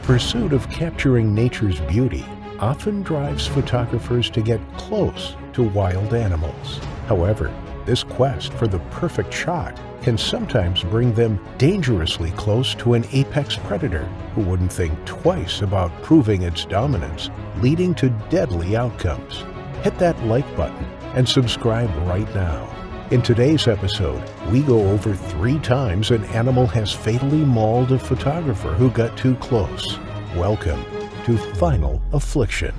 pursuit of capturing nature's beauty often drives photographers to get close to wild animals. However, this quest for the perfect shot can sometimes bring them dangerously close to an apex predator who wouldn't think twice about proving its dominance, leading to deadly outcomes. Hit that like button and subscribe right now. In today's episode, we go over 3 times an animal has fatally mauled a photographer who got too close. Welcome to Final Affliction.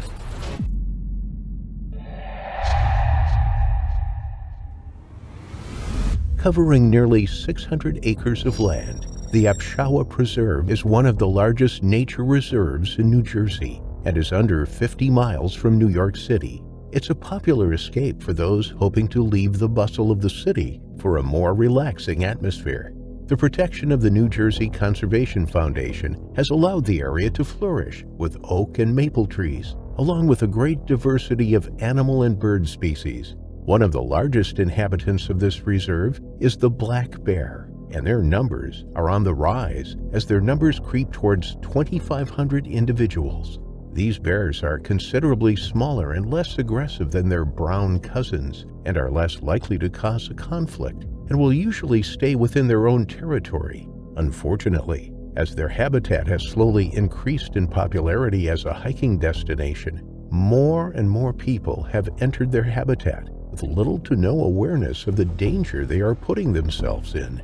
Covering nearly 600 acres of land, the Affliction Preserve is one of the largest nature reserves in New Jersey and is under 50 miles from New York City. It's a popular escape for those hoping to leave the bustle of the city for a more relaxing atmosphere. The protection of the New Jersey Conservation Foundation has allowed the area to flourish with oak and maple trees, along with a great diversity of animal and bird species. One of the largest inhabitants of this reserve is the black bear, and their numbers are on the rise as their numbers creep towards 2,500 individuals. These bears are considerably smaller and less aggressive than their brown cousins and are less likely to cause a conflict and will usually stay within their own territory. Unfortunately, as their habitat has slowly increased in popularity as a hiking destination, more and more people have entered their habitat with little to no awareness of the danger they are putting themselves in.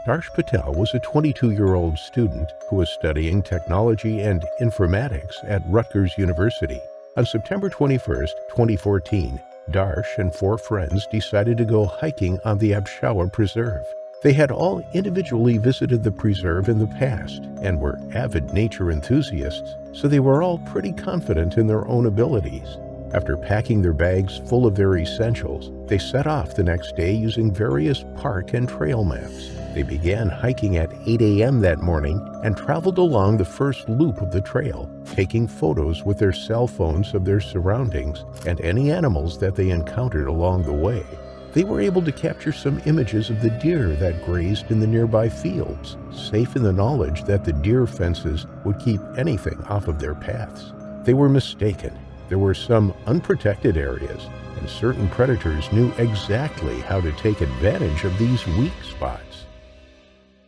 Darsh Patel was a 22-year-old student who was studying technology and informatics at Rutgers University. On September 21, 2014, Darsh and 4 friends decided to go hiking on the Affliction Preserve. They had all individually visited the preserve in the past and were avid nature enthusiasts, so they were all pretty confident in their own abilities. After packing their bags full of their essentials, they set off the next day using various park and trail maps. They began hiking at 8 a.m. that morning and traveled along the first loop of the trail, taking photos with their cell phones of their surroundings and any animals that they encountered along the way. They were able to capture some images of the deer that grazed in the nearby fields, safe in the knowledge that the deer fences would keep anything off of their paths. They were mistaken. There were some unprotected areas, and certain predators knew exactly how to take advantage of these weak spots.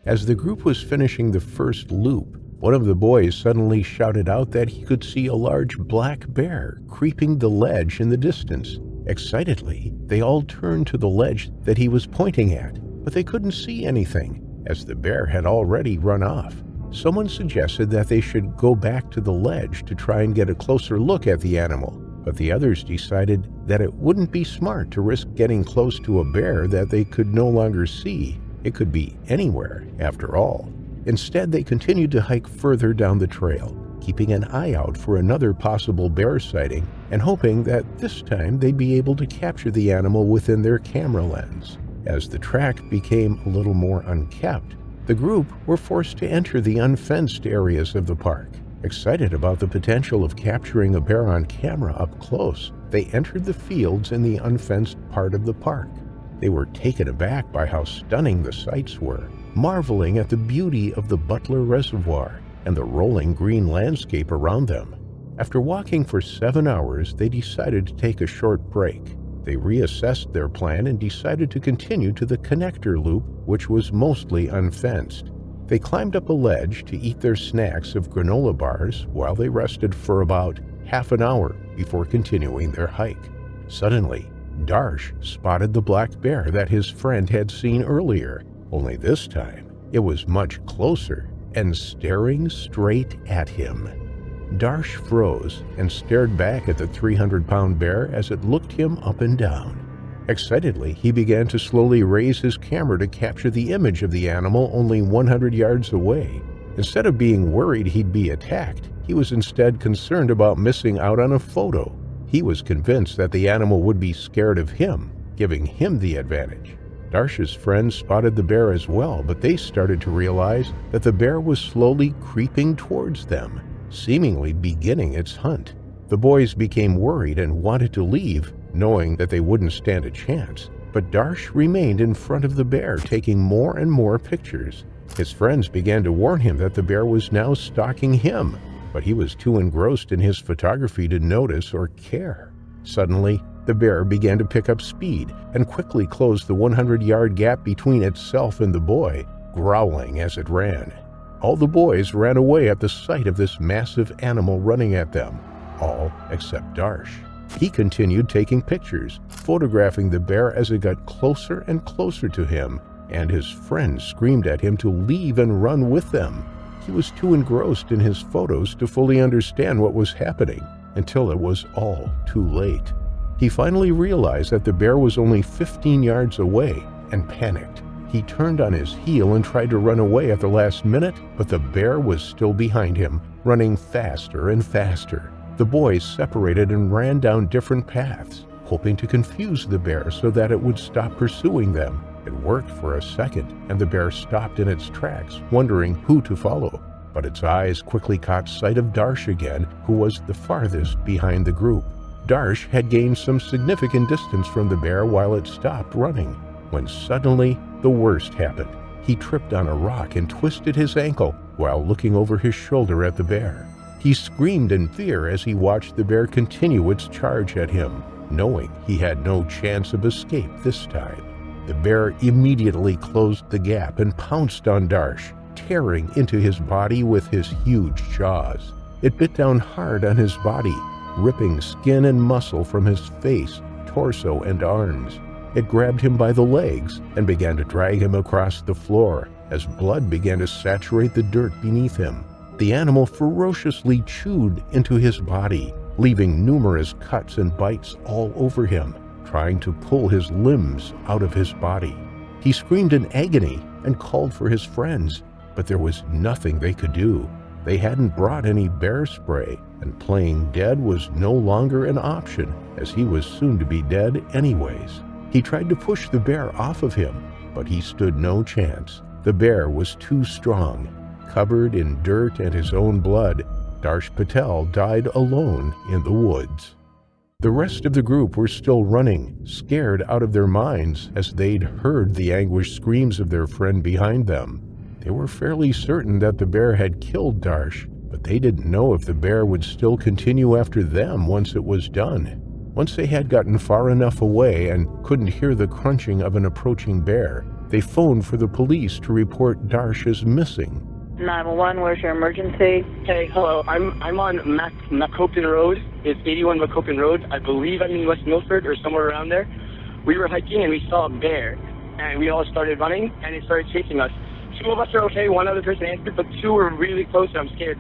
As the group was finishing the first loop, one of the boys suddenly shouted out that he could see a large black bear creeping the ledge in the distance. Excitedly, they all turned to the ledge that he was pointing at, but they couldn't see anything, as the bear had already run off. Someone suggested that they should go back to the ledge to try and get a closer look at the animal, but the others decided that it wouldn't be smart to risk getting close to a bear that they could no longer see. It could be anywhere, after all. Instead, they continued to hike further down the trail, keeping an eye out for another possible bear sighting and hoping that this time they'd be able to capture the animal within their camera lens. As the track became a little more unkept, the group were forced to enter the unfenced areas of the park. Excited about the potential of capturing a bear on camera up close, they entered the fields in the unfenced part of the park. They were taken aback by how stunning the sights were, marveling at the beauty of the Butler Reservoir and the rolling green landscape around them. After walking for 7 hours, they decided to take a short break. They reassessed their plan and decided to continue to the connector loop, which was mostly unfenced. They climbed up a ledge to eat their snacks of granola bars while they rested for about half an hour before continuing their hike. Suddenly, Darsh spotted the black bear that his friend had seen earlier, only this time it was much closer and staring straight at him. Darsh froze and stared back at the 300-pound bear as it looked him up and down. Excitedly, he began to slowly raise his camera to capture the image of the animal only 100 yards away. Instead of being worried he'd be attacked, he was instead concerned about missing out on a photo. He was convinced that the animal would be scared of him, giving him the advantage. Darsh's friends spotted the bear as well, but they started to realize that the bear was slowly creeping towards them, seemingly beginning its hunt. The boys became worried and wanted to leave, knowing that they wouldn't stand a chance. But Darsh remained in front of the bear, taking more and more pictures. His friends began to warn him that the bear was now stalking him, but he was too engrossed in his photography to notice or care. Suddenly, the bear began to pick up speed and quickly closed the 100-yard gap between itself and the boy, growling as it ran. All the boys ran away at the sight of this massive animal running at them, all except Darsh. He continued taking pictures, photographing the bear as it got closer and closer to him, and his friends screamed at him to leave and run with them. He was too engrossed in his photos to fully understand what was happening until it was all too late. He finally realized that the bear was only 15 yards away and panicked. He turned on his heel and tried to run away at the last minute, but the bear was still behind him, running faster and faster. The boys separated and ran down different paths, hoping to confuse the bear so that it would stop pursuing them. It worked for a second, and the bear stopped in its tracks, wondering who to follow. But its eyes quickly caught sight of Darsh again, who was the farthest behind the group. Darsh had gained some significant distance from the bear while it stopped running, when suddenly the worst happened. He tripped on a rock and twisted his ankle while looking over his shoulder at the bear. He screamed in fear as he watched the bear continue its charge at him, knowing he had no chance of escape this time. The bear immediately closed the gap and pounced on Darsh, tearing into his body with his huge jaws. It bit down hard on his body, ripping skin and muscle from his face, torso, and arms. It grabbed him by the legs and began to drag him across the floor as blood began to saturate the dirt beneath him. The animal ferociously chewed into his body, leaving numerous cuts and bites all over him, trying to pull his limbs out of his body. He screamed in agony and called for his friends, but there was nothing they could do. They hadn't brought any bear spray, and playing dead was no longer an option, as he was soon to be dead anyways. He tried to push the bear off of him, but he stood no chance. The bear was too strong. Covered in dirt and his own blood, Darsh Patel died alone in the woods. The rest of the group were still running, scared out of their minds as they'd heard the anguished screams of their friend behind them. They were fairly certain that the bear had killed Darsh, but they didn't know if the bear would still continue after them once it was done. Once they had gotten far enough away and couldn't hear the crunching of an approaching bear, they phoned for the police to report Darsh as missing. 911, where's your emergency? Hey, hello. I'm on Macoupin Road. It's 81 Macoupin Road. I believe I'm in West Milford or somewhere around there. We were hiking and we saw a bear, and we all started running, and it started chasing us. 2 of us are okay. 1 other person answered, but 2 were really close, and I'm scared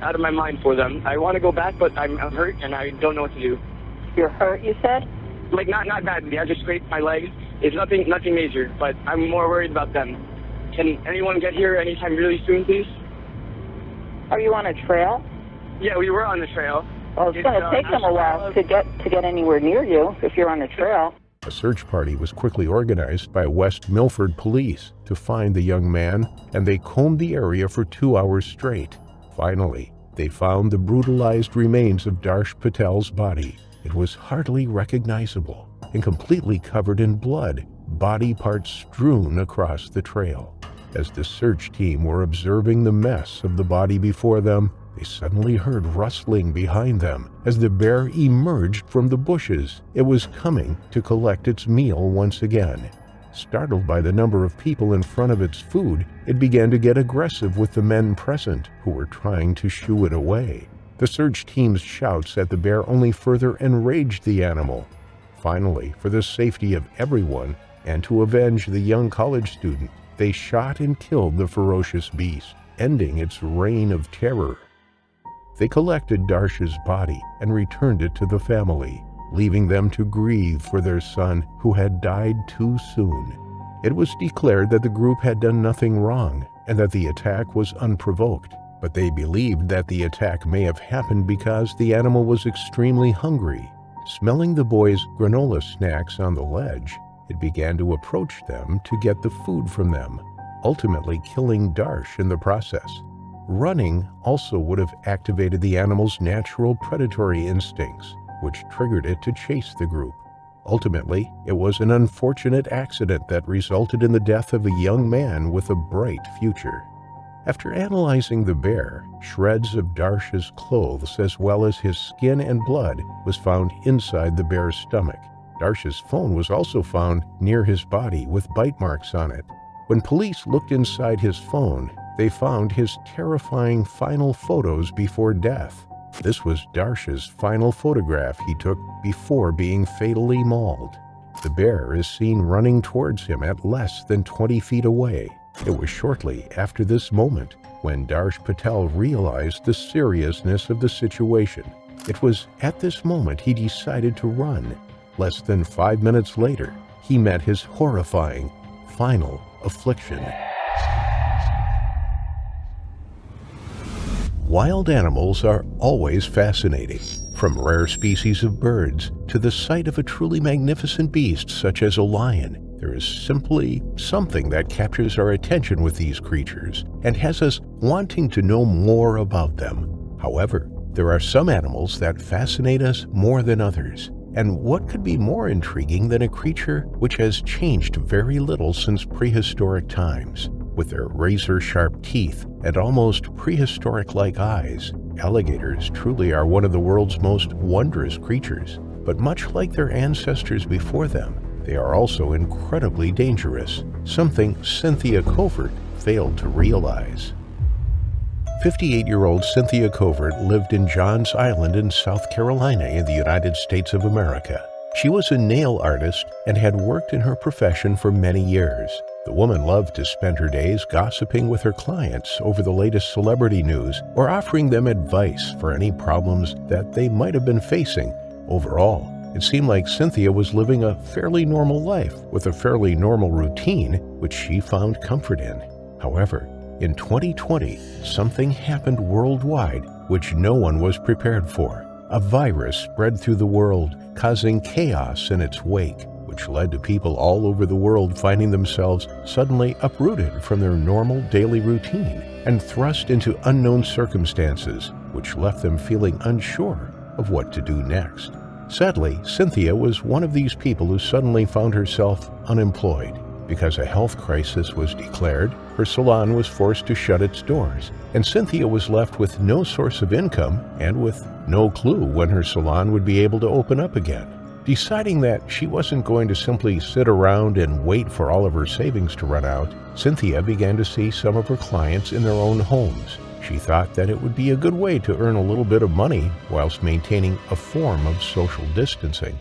out of my mind for them. I want to go back, but I'm hurt, and I don't know what to do. You're hurt, you said? Like, not badly. I just scraped my leg. It's nothing major, but I'm more worried about them. Can anyone get here anytime really soon, please? Are you on a trail? Yeah, we were on the trail. Well, it's going to take them a while to get anywhere near you if you're on a trail. A search party was quickly organized by West Milford police to find the young man, and they combed the area for 2 hours straight. Finally, they found the brutalized remains of Darsh Patel's body. It was hardly recognizable and completely covered in blood, body parts strewn across the trail. As the search team were observing the mess of the body before them, they suddenly heard rustling behind them as the bear emerged from the bushes. It was coming to collect its meal once again. Startled by the number of people in front of its food, it began to get aggressive with the men present, who were trying to shoo it away. The search team's shouts at the bear only further enraged the animal. Finally, for the safety of everyone, and to avenge the young college student, they shot and killed the ferocious beast, ending its reign of terror. They collected Darsh's body and returned it to the family, leaving them to grieve for their son who had died too soon. It was declared that the group had done nothing wrong and that the attack was unprovoked, but they believed that the attack may have happened because the animal was extremely hungry. Smelling the boys' granola snacks on the ledge, it began to approach them to get the food from them, ultimately killing Darsh in the process. Running also would have activated the animal's natural predatory instincts, which triggered it to chase the group. Ultimately, it was an unfortunate accident that resulted in the death of a young man with a bright future. After analyzing the bear, shreds of Darsh's clothes as well as his skin and blood was found inside the bear's stomach. Darsh's phone was also found near his body with bite marks on it. When police looked inside his phone, they found his terrifying final photos before death. This was Darsh's final photograph he took before being fatally mauled. The bear is seen running towards him at less than 20 feet away. It was shortly after this moment when Darsh Patel realized the seriousness of the situation. It was at this moment he decided to run. Less than 5 minutes later, he met his horrifying final affliction. Wild animals are always fascinating, from rare species of birds to the sight of a truly magnificent beast such as a lion. There is simply something that captures our attention with these creatures and has us wanting to know more about them. However, there are some animals that fascinate us more than others. And what could be more intriguing than a creature which has changed very little since prehistoric times? With their razor-sharp teeth and almost prehistoric-like eyes, alligators truly are one of the world's most wondrous creatures. But much like their ancestors before them, they are also incredibly dangerous, something Cynthia Covert failed to realize. 58-year-old Cynthia Covert lived in Johns Island in South Carolina in the United States of America. She was a nail artist and had worked in her profession for many years. The woman loved to spend her days gossiping with her clients over the latest celebrity news or offering them advice for any problems that they might have been facing. Overall, it seemed like Cynthia was living a fairly normal life with a fairly normal routine, which she found comfort in. However, in 2020, something happened worldwide which no one was prepared for. A virus spread through the world, causing chaos in its wake, which led to people all over the world finding themselves suddenly uprooted from their normal daily routine and thrust into unknown circumstances, which left them feeling unsure of what to do next. Sadly, Cynthia was one of these people who suddenly found herself unemployed. Because a health crisis was declared, her salon was forced to shut its doors, and Cynthia was left with no source of income and with no clue when her salon would be able to open up again. Deciding that she wasn't going to simply sit around and wait for all of her savings to run out, Cynthia began to see some of her clients in their own homes. She thought that it would be a good way to earn a little bit of money whilst maintaining a form of social distancing.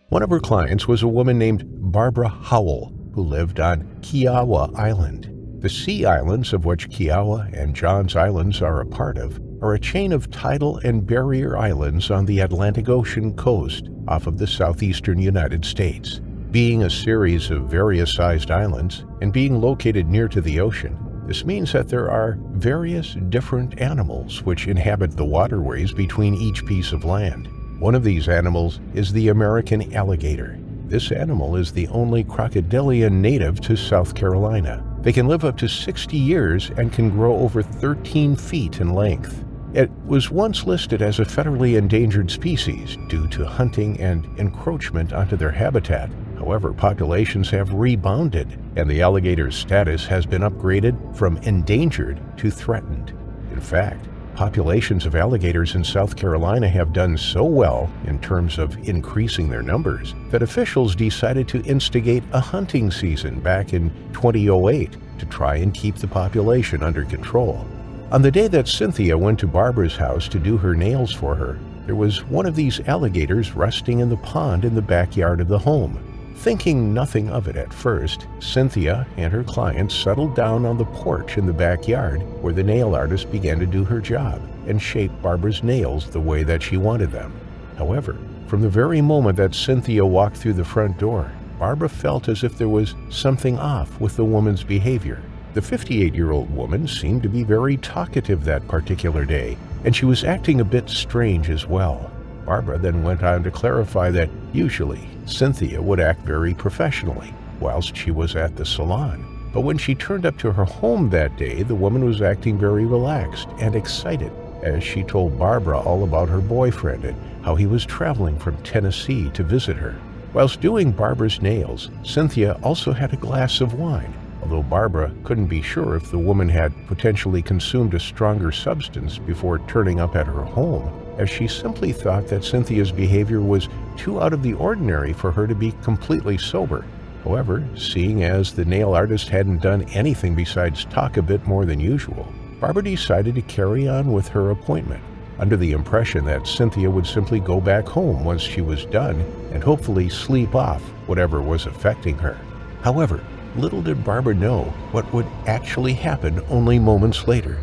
One of her clients was a woman named Barbara Howell, who lived on Kiowa Island. The Sea Islands, of which Kiowa and Johns Islands are a part of, are a chain of tidal and barrier islands on the Atlantic Ocean coast off of the southeastern United States. Being a series of various sized islands and being located near to the ocean, this means that there are various different animals which inhabit the waterways between each piece of land. One of these animals is the American alligator. This animal is the only crocodilian native to South Carolina. They can live up to 60 years and can grow over 13 feet in length. It was once listed as a federally endangered species due to hunting and encroachment onto their habitat. However, populations have rebounded, and the alligator's status has been upgraded from endangered to threatened. In fact, populations of alligators in South Carolina have done so well in terms of increasing their numbers that officials decided to instigate a hunting season back in 2008 to try and keep the population under control. On the day that Cynthia went to Barbara's house to do her nails for her, there was one of these alligators resting in the pond in the backyard of the home. Thinking nothing of it at first, Cynthia and her clients settled down on the porch in the backyard where the nail artist began to do her job and shape Barbara's nails the way that she wanted them. However, from the very moment that Cynthia walked through the front door, Barbara felt as if there was something off with the woman's behavior. The 58-year-old woman seemed to be very talkative that particular day, and she was acting a bit strange as well. Barbara then went on to clarify that usually Cynthia would act very professionally whilst she was at the salon. But when she turned up to her home that day, the woman was acting very relaxed and excited as she told Barbara all about her boyfriend and how he was traveling from Tennessee to visit her. Whilst doing Barbara's nails, Cynthia also had a glass of wine, although Barbara couldn't be sure if the woman had potentially consumed a stronger substance before turning up at her home, as she simply thought that Cynthia's behavior was too out of the ordinary for her to be completely sober. However, seeing as the nail artist hadn't done anything besides talk a bit more than usual, Barbara decided to carry on with her appointment, under the impression that Cynthia would simply go back home once she was done and hopefully sleep off whatever was affecting her. However, little did Barbara know what would actually happen only moments later.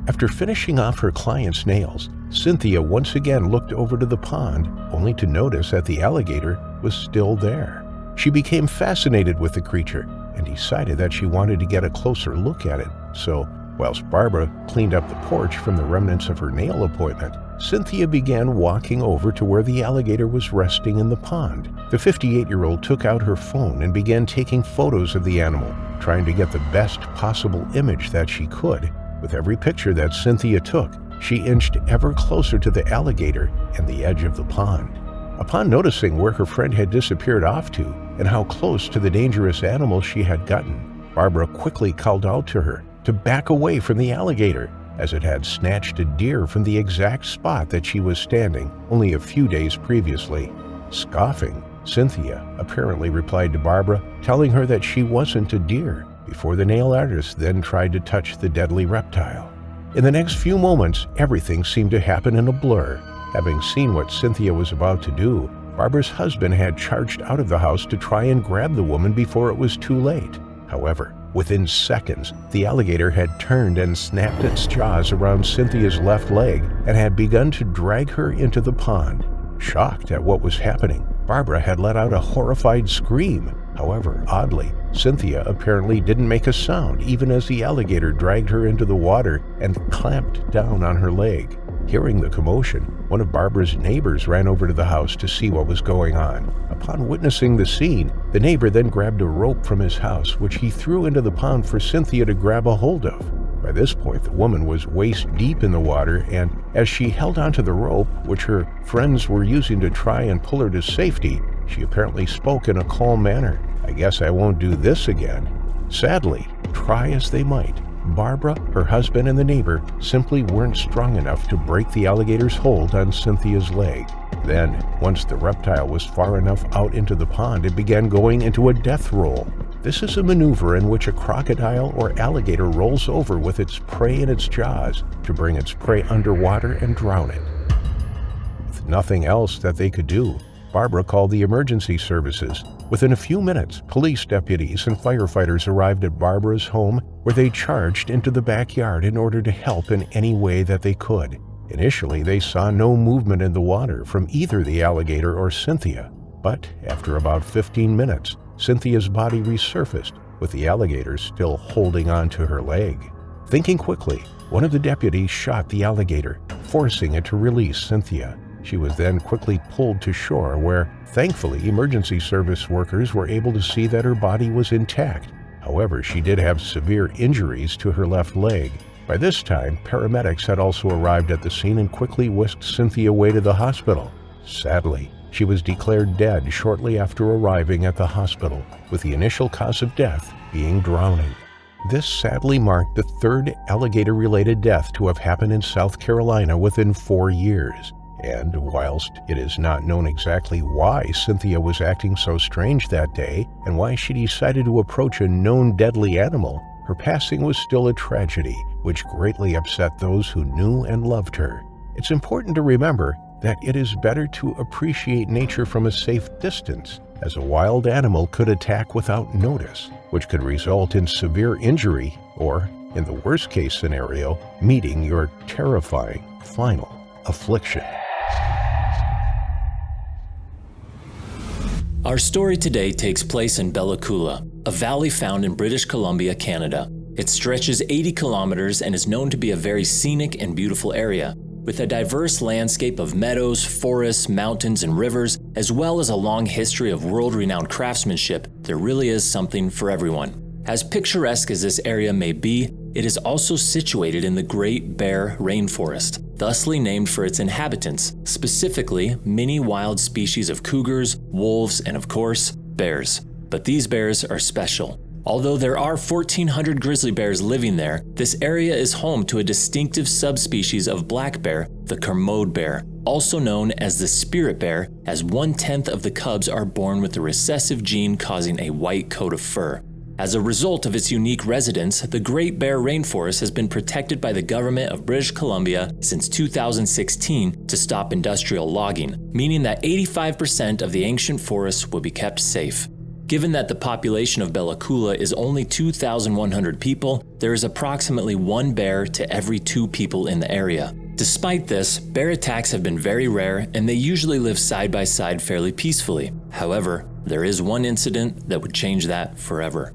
After finishing off her client's nails, Cynthia once again looked over to the pond, only to notice that the alligator was still there. She became fascinated with the creature and decided that she wanted to get a closer look at it, so whilst Barbara cleaned up the porch from the remnants of her nail appointment, Cynthia began walking over to where the alligator was resting in the pond. The 58-year-old took out her phone and began taking photos of the animal, trying to get the best possible image that she could. With every picture that Cynthia took, she inched ever closer to the alligator and the edge of the pond. Upon noticing where her friend had disappeared off to and how close to the dangerous animal she had gotten, Barbara quickly called out to her to back away from the alligator, as it had snatched a deer from the exact spot that she was standing only a few days previously. Scoffing, Cynthia apparently replied to Barbara, telling her that she wasn't a deer, before the nail artist then tried to touch the deadly reptile. In the next few moments, everything seemed to happen in a blur. Having seen what Cynthia was about to do, Barbara's husband had charged out of the house to try and grab the woman before it was too late. However, within seconds, the alligator had turned and snapped its jaws around Cynthia's left leg and had begun to drag her into the pond. Shocked at what was happening, Barbara had let out a horrified scream. However, oddly, Cynthia apparently didn't make a sound even as the alligator dragged her into the water and clamped down on her leg. Hearing the commotion, one of Barbara's neighbors ran over to the house to see what was going on. Upon witnessing the scene, the neighbor then grabbed a rope from his house, which he threw into the pond for Cynthia to grab a hold of. By this point, the woman was waist deep in the water, and as she held onto the rope, which her friends were using to try and pull her to safety, she apparently spoke in a calm manner. "I guess I won't do this again." Sadly, try as they might, Barbara, her husband, and the neighbor simply weren't strong enough to break the alligator's hold on Cynthia's leg. Then, once the reptile was far enough out into the pond, it began going into a death roll. This is a maneuver in which a crocodile or alligator rolls over with its prey in its jaws to bring its prey underwater and drown it. With nothing else that they could do, Barbara called the emergency services. Within a few minutes, police deputies and firefighters arrived at Barbara's home, where they charged into the backyard in order to help in any way that they could. Initially, they saw no movement in the water from either the alligator or Cynthia, but after about 15 minutes, Cynthia's body resurfaced, with the alligator still holding on to her leg. Thinking quickly, one of the deputies shot the alligator, forcing it to release Cynthia. She was then quickly pulled to shore, where, thankfully, emergency service workers were able to see that her body was intact. However, she did have severe injuries to her left leg. By this time, paramedics had also arrived at the scene and quickly whisked Cynthia away to the hospital. Sadly, she was declared dead shortly after arriving at the hospital, with the initial cause of death being drowning. This sadly marked the third alligator-related death to have happened in South Carolina within 4 years. And whilst it is not known exactly why Cynthia was acting so strange that day and why she decided to approach a known deadly animal, her passing was still a tragedy, which greatly upset those who knew and loved her. It's important to remember that it is better to appreciate nature from a safe distance, as a wild animal could attack without notice, which could result in severe injury or, in the worst-case scenario, meeting your terrifying final affliction. Our story today takes place in Bella Coola, a valley found in British Columbia, Canada. It stretches 80 kilometers and is known to be a very scenic and beautiful area, with a diverse landscape of meadows, forests, mountains, and rivers, as well as a long history of world-renowned craftsmanship. There really is something for everyone. As picturesque as this area may be, it is also situated in the Great Bear Rainforest. thusly named for its inhabitants, specifically many wild species of cougars, wolves, and of course, bears. But these bears are special. Although there are 1,400 grizzly bears living there, this area is home to a distinctive subspecies of black bear, the Kermode bear, also known as the spirit bear, as 1/10 of the cubs are born with the recessive gene causing a white coat of fur. As a result of its unique residence, the Great Bear Rainforest has been protected by the government of British Columbia since 2016 to stop industrial logging, meaning that 85% of the ancient forests will be kept safe. Given that the population of Bella Coola is only 2,100 people, there is approximately 1 bear to every 2 people in the area. Despite this, bear attacks have been very rare and they usually live side by side fairly peacefully. However, there is one incident that would change that forever.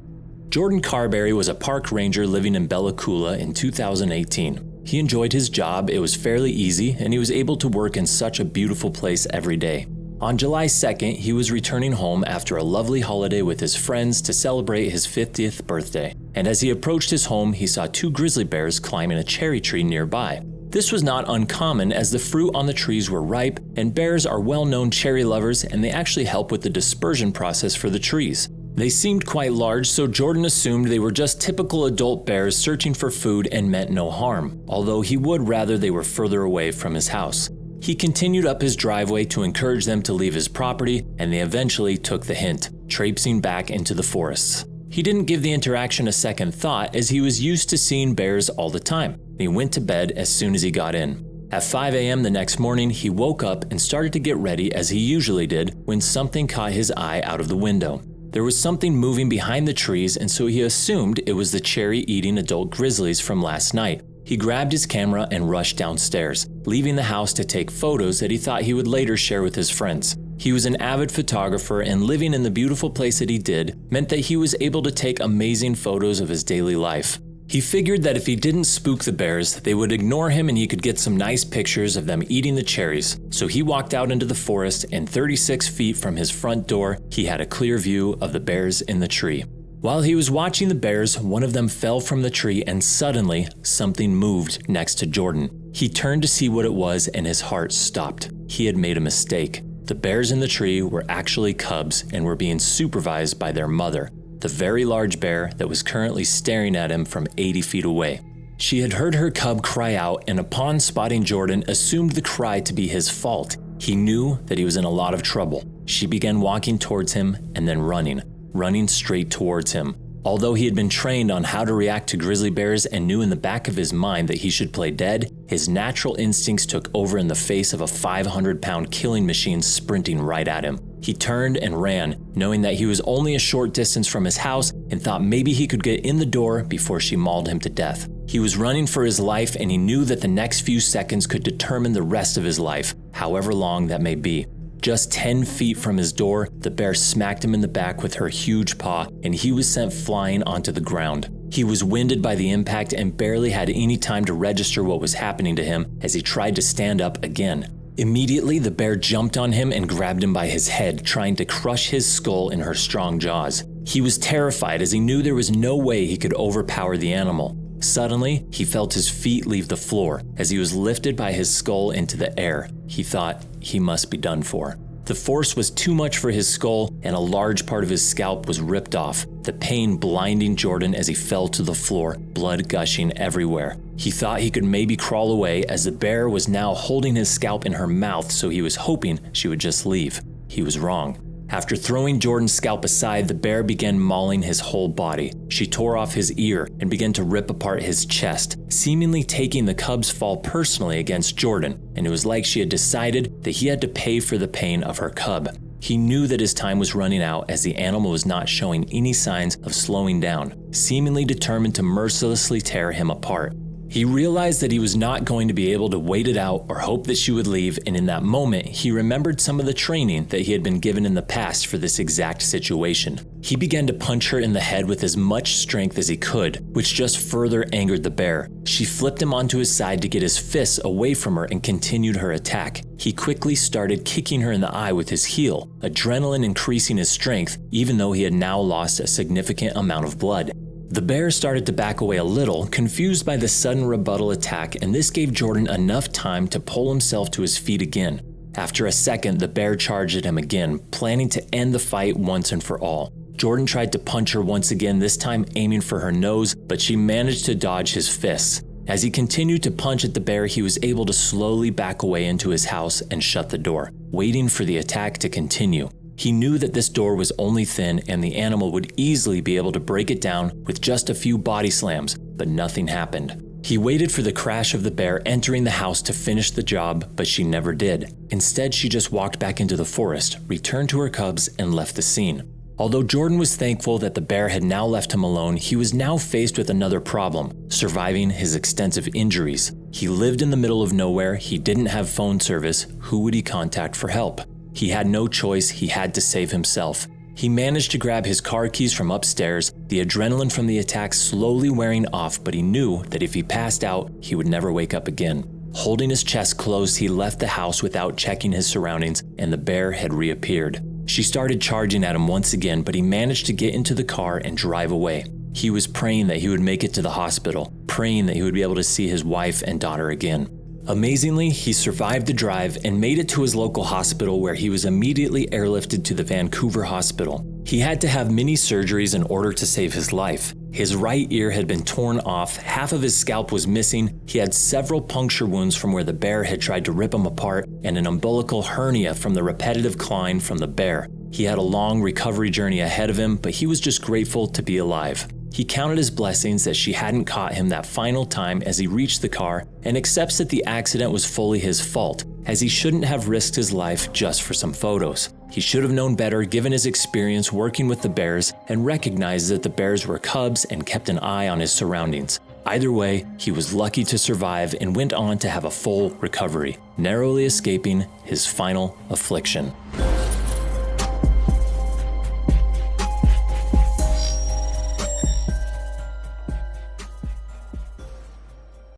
Jordan Carbery was a park ranger living in Bella Coola in 2018. He enjoyed his job, it was fairly easy, and he was able to work in such a beautiful place every day. On July 2nd, he was returning home after a lovely holiday with his friends to celebrate his 50th birthday. And as he approached his home, he saw 2 grizzly bears climbing a cherry tree nearby. This was not uncommon as the fruit on the trees were ripe, and bears are well-known cherry lovers and they actually help with the dispersion process for the trees. They seemed quite large, so Jordan assumed they were just typical adult bears searching for food and meant no harm, although he would rather they were further away from his house. He continued up his driveway to encourage them to leave his property, and they eventually took the hint, traipsing back into the forests. He didn't give the interaction a second thought as he was used to seeing bears all the time. He went to bed as soon as he got in. At 5 a.m. the next morning, he woke up and started to get ready as he usually did when something caught his eye out of the window. There was something moving behind the trees, and so he assumed it was the cherry-eating adult grizzlies from last night. He grabbed his camera and rushed downstairs, leaving the house to take photos that he thought he would later share with his friends. He was an avid photographer, and living in the beautiful place that he did meant that he was able to take amazing photos of his daily life. He figured that if he didn't spook the bears, they would ignore him and he could get some nice pictures of them eating the cherries. So he walked out into the forest, and 36 feet from his front door, he had a clear view of the bears in the tree. While he was watching the bears, one of them fell from the tree and suddenly something moved next to Jordan. He turned to see what it was and his heart stopped. He had made a mistake. The bears in the tree were actually cubs and were being supervised by their mother, the very large bear that was currently staring at him from 80 feet away. She had heard her cub cry out, and upon spotting Jordan, assumed the cry to be his fault. He knew that he was in a lot of trouble. She began walking towards him and then running straight towards him. Although he had been trained on how to react to grizzly bears and knew in the back of his mind that he should play dead, his natural instincts took over in the face of a 500-pound killing machine sprinting right at him. He turned and ran, knowing that he was only a short distance from his house and thought maybe he could get in the door before she mauled him to death. He was running for his life, and he knew that the next few seconds could determine the rest of his life, however long that may be. Just 10 feet from his door, the bear smacked him in the back with her huge paw, and he was sent flying onto the ground. He was winded by the impact and barely had any time to register what was happening to him as he tried to stand up again. Immediately, the bear jumped on him and grabbed him by his head, trying to crush his skull in her strong jaws. He was terrified as he knew there was no way he could overpower the animal. Suddenly, he felt his feet leave the floor as he was lifted by his skull into the air. He thought he must be done for. The force was too much for his skull, and a large part of his scalp was ripped off, the pain blinding Jordan as he fell to the floor, blood gushing everywhere. He thought he could maybe crawl away as the bear was now holding his scalp in her mouth, so he was hoping she would just leave. He was wrong. After throwing Jordan's scalp aside, the bear began mauling his whole body. She tore off his ear and began to rip apart his chest, seemingly taking the cub's fall personally against Jordan, and it was like she had decided that he had to pay for the pain of her cub. He knew that his time was running out as the animal was not showing any signs of slowing down, seemingly determined to mercilessly tear him apart. He realized that he was not going to be able to wait it out or hope that she would leave, and in that moment, he remembered some of the training that he had been given in the past for this exact situation. He began to punch her in the head with as much strength as he could, which just further angered the bear. She flipped him onto his side to get his fists away from her and continued her attack. He quickly started kicking her in the eye with his heel, adrenaline increasing his strength, even though he had now lost a significant amount of blood. The bear started to back away a little, confused by the sudden rebuttal attack, and this gave Jordan enough time to pull himself to his feet again. After a second, the bear charged at him again, planning to end the fight once and for all. Jordan tried to punch her once again, this time aiming for her nose, but she managed to dodge his fists. As he continued to punch at the bear, he was able to slowly back away into his house and shut the door, waiting for the attack to continue. He knew that this door was only thin and the animal would easily be able to break it down with just a few body slams, but nothing happened. He waited for the crash of the bear entering the house to finish the job, but she never did. Instead, she just walked back into the forest, returned to her cubs, and left the scene. Although Jordan was thankful that the bear had now left him alone, he was now faced with another problem: surviving his extensive injuries. He lived in the middle of nowhere, he didn't have phone service, who would he contact for help? He had no choice, he had to save himself. He managed to grab his car keys from upstairs, the adrenaline from the attack slowly wearing off, but he knew that if he passed out, he would never wake up again. Holding his chest closed, he left the house without checking his surroundings, and the bear had reappeared. She started charging at him once again, but he managed to get into the car and drive away. He was praying that he would make it to the hospital, praying that he would be able to see his wife and daughter again. Amazingly, he survived the drive and made it to his local hospital, where he was immediately airlifted to the Vancouver hospital. He had to have many surgeries in order to save his life. His right ear had been torn off, half of his scalp was missing, he had several puncture wounds from where the bear had tried to rip him apart, and an umbilical hernia from the repetitive climb from the bear. He had a long recovery journey ahead of him, but he was just grateful to be alive. He counted his blessings that she hadn't caught him that final time as he reached the car, and accepts that the accident was fully his fault, as he shouldn't have risked his life just for some photos. He should have known better given his experience working with the bears, and recognized that the bears were cubs and kept an eye on his surroundings. Either way, he was lucky to survive and went on to have a full recovery, narrowly escaping his final affliction.